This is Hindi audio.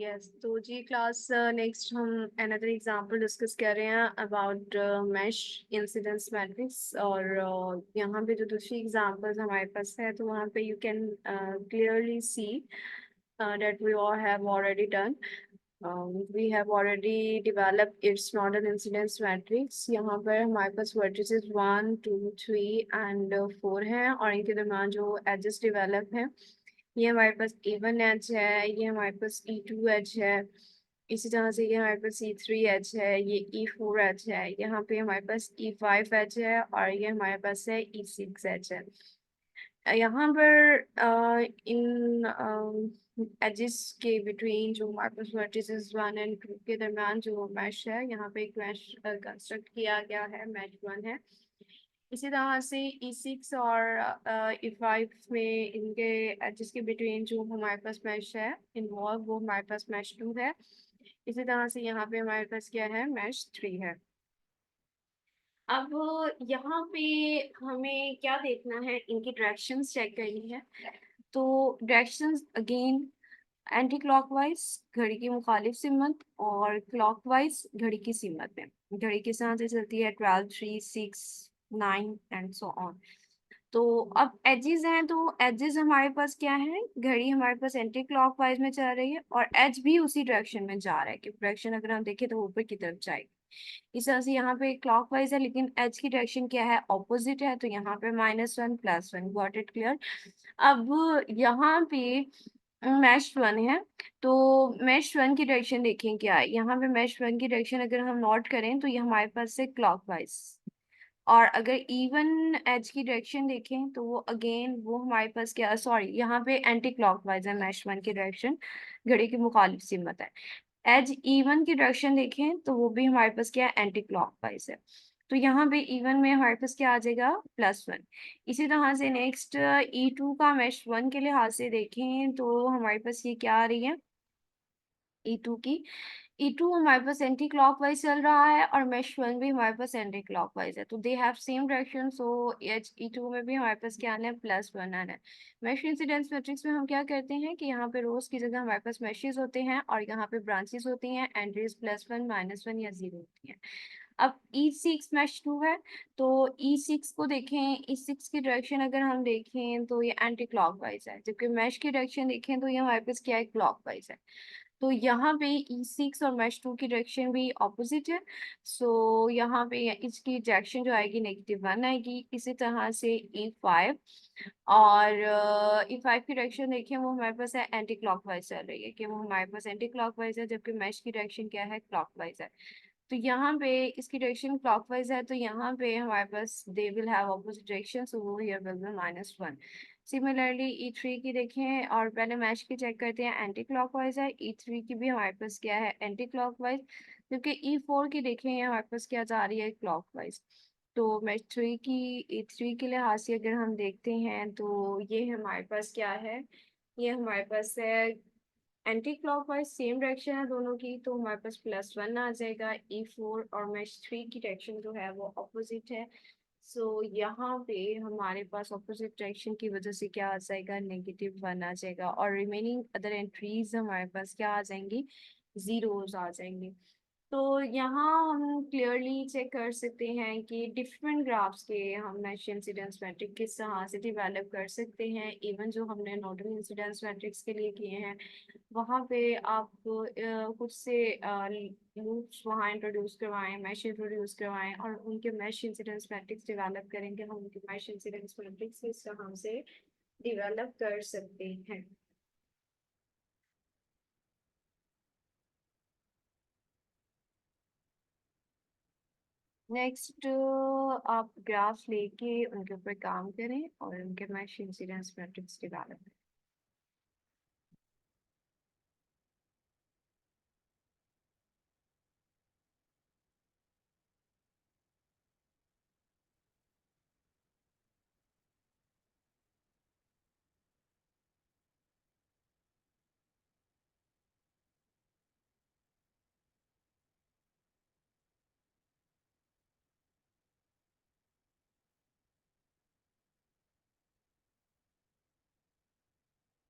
यस तो जी क्लास नेक्स्ट हम अनदर एग्जांपल डिस्कस कर रहे हैं अबाउट मैश इंसिडेंस मैट्रिक्स और यहाँ पे जो दूसरी एग्जांपल्स हमारे पास है तो वहाँ पे you can clearly see that we all have already done. We have already developed its nodal incidence matrix. यहाँ पर हमारे पास vertices 1, 2, 3 and 4 हैं और इनके दरम्यान जो edges develop हैं ये हमारे पास E1 एच है, ये हमारे पास E2 एच है, इसी तरह से ये हमारे पास E3 एच है, ये E4 एच है, यहाँ पे हमारे पास E5 एच है और ये हमारे पास है E6 एच है। यहाँ पर इन एजेस के बिटवीन जो हमारे पास वर्टिसेस 1 और 2 के दरमियान जो मैश है यहाँ पे एक मैश कंस्ट्रक्ट किया गया है, मैश 1 है। इसी तरह से E6 और E5 में इनके एजेस के बिटवीन जो हमारे पास मैश है इन्वॉल्व वो हमारे पास मैश 2 है। इसी तरह से यहाँ पे हमारे पास क्या है, मैश 3 है। अब यहाँ पे हमें क्या देखना है, इनकी डायरेक्शंस चेक करनी है। तो डायरेक्शंस अगेन एंटी क्लॉकवाइज घड़ी की मुखालिफ सिमत और क्लॉकवाइज घड़ी की सिमत में। घड़ी के साथ से चलती है 12, 3, 6, 9 एंड सो ऑन। तो अब एजेस हैं तो एजेस हमारे पास क्या है, घड़ी हमारे पास एंटी क्लॉकवाइज में चल रही है और एज भी उसी डायरेक्शन में जा रहा है कि डायरेक्शन अगर हम देखें तो ऊपर की तरफ जाएगी। इस तरह से यहाँ पे क्लॉकवाइज है लेकिन एज की डायरेक्शन क्या है, ऑपोजिट है, तो यहाँ पे -1 +1। Got it clear. अब यहाँ पे मैश 1 है तो मैश 1 की डायरेक्शन देखें क्या है, यहाँ पे मैश 1 की डायरेक्शन अगर हम नोट करें तो ये हमारे पास है क्लॉकवाइज। और अगर इवन एज की डायरेक्शन देखें तो वो अगेन वो हमारे पास क्या, सॉरी यहाँ पे एंटी क्लॉकवाइज है, मैश 1 की डायरेक्शन घड़ी की मुखालिफ सिमत है। एज इवन की डायरेक्शन देखें तो वो भी हमारे पास क्या है, एंटी क्लॉकवाइज है। तो यहाँ पे इवन में हमारे पास क्या आ जाएगा, +1। इसी तरह से नेक्स्ट E2 का मैश 1 के लिहाज से देखें तो हमारे पास ये क्या आ रही है, E2 की E2 हमारे पास एंटी क्लॉकवाइज चल रहा है और मैश 1 भी हमारे पास एंटी क्लॉकवाइज है, तो they have same direction. So H E2 में भी हमारे पास क्या आना है, +1 आना है। मैश इंसिडेंस मैट्रिक्स में हम क्या करते हैं कि यहाँ पे रोज की जगह हमारे पास मैशेस होते हैं और यहाँ पे ब्रांचेस होती हैं, एंट्रीज +1, -1 या 0 होती हैं। अब E6 मैश 2 है तो E6 को देखें, E6 की डायरेक्शन अगर हम देखें तो ये एंटी क्लॉकवाइज है, जबकि मैश की डायरेक्शन देखें तो ये हमारे पास क्या है, क्लॉकवाइज है। तो यहाँ पे E6 और मैश 2 की डायरेक्शन भी ऑपोजिट है। सो यहाँ पे इसकी डायरेक्शन जो आएगी -1 आएगी। इसी तरह से E5 और E5 की डायरेक्शन देखिए वो हमारे पास है एंटी क्लॉकवाइज चल रही है, कि वो हमारे पास एंटी क्लॉकवाइज है, जबकि मैश की डायरेक्शन क्या है, क्लॉकवाइज है। तो यहाँ पे इसकी डायरेक्शन क्लॉकवाइज है तो यहाँ पे हमारे पास they will have opposite direction, so वो here will be -1। Similarly E3 की देखें और पहले मैच की चेक करते हैं, एंटी क्लॉकवाइज है। E3 की भी हमारे पास क्या है, एंटी क्लॉकवाइज, जबकि E4 की देखें हमारे पास क्या जा रही है, क्लॉकवाइज। तो मैच 3 की E3 के लिहाज से अगर हम देखते हैं तो ये हमारे पास क्या है, ये हमारे पास है एंटी क्लॉकवाइज, सेम डायरेक्शन है दोनों की, तो हमारे पास +1 आ जाएगा। E4 और मैच 3 की डायरेक्शन जो है वो ऑपोजिट है। सो यहाँ पे हमारे पास ऑपोजिट डायरेक्शन की वजह से क्या आ जाएगा, -1 आ जाएगा और रिमेनिंग अदर एंट्रीज हमारे पास क्या आ जाएंगी, जीरोस आ जाएंगे। तो यहाँ हम क्लियरली चेक कर सकते हैं कि डिफरेंट ग्राफ्स के हम मैश इंसिडेंस मैट्रिक्स किस तरह से डिवेलप कर सकते हैं। इवन जो हमने नोडल इंसिडेंस मैट्रिक्स के लिए किए हैं वहाँ पे आप कुछ से लूप्स वहाँ इंट्रोड्यूस करवाएं, मैश इंट्रोड्यूस करवाएं और उनके मैश इंसिडेंस मैट्रिक्स डेवलप करेंगे। हम उनके मैश इंसिडेंस मैट्रिक्स इस तरह से डेवलप कर सकते हैं। नेक्स्ट आप ग्राफ लेके उनके ऊपर काम करें और उनके मैश इंसिडेंस मैट्रिक्स डेवलप करें।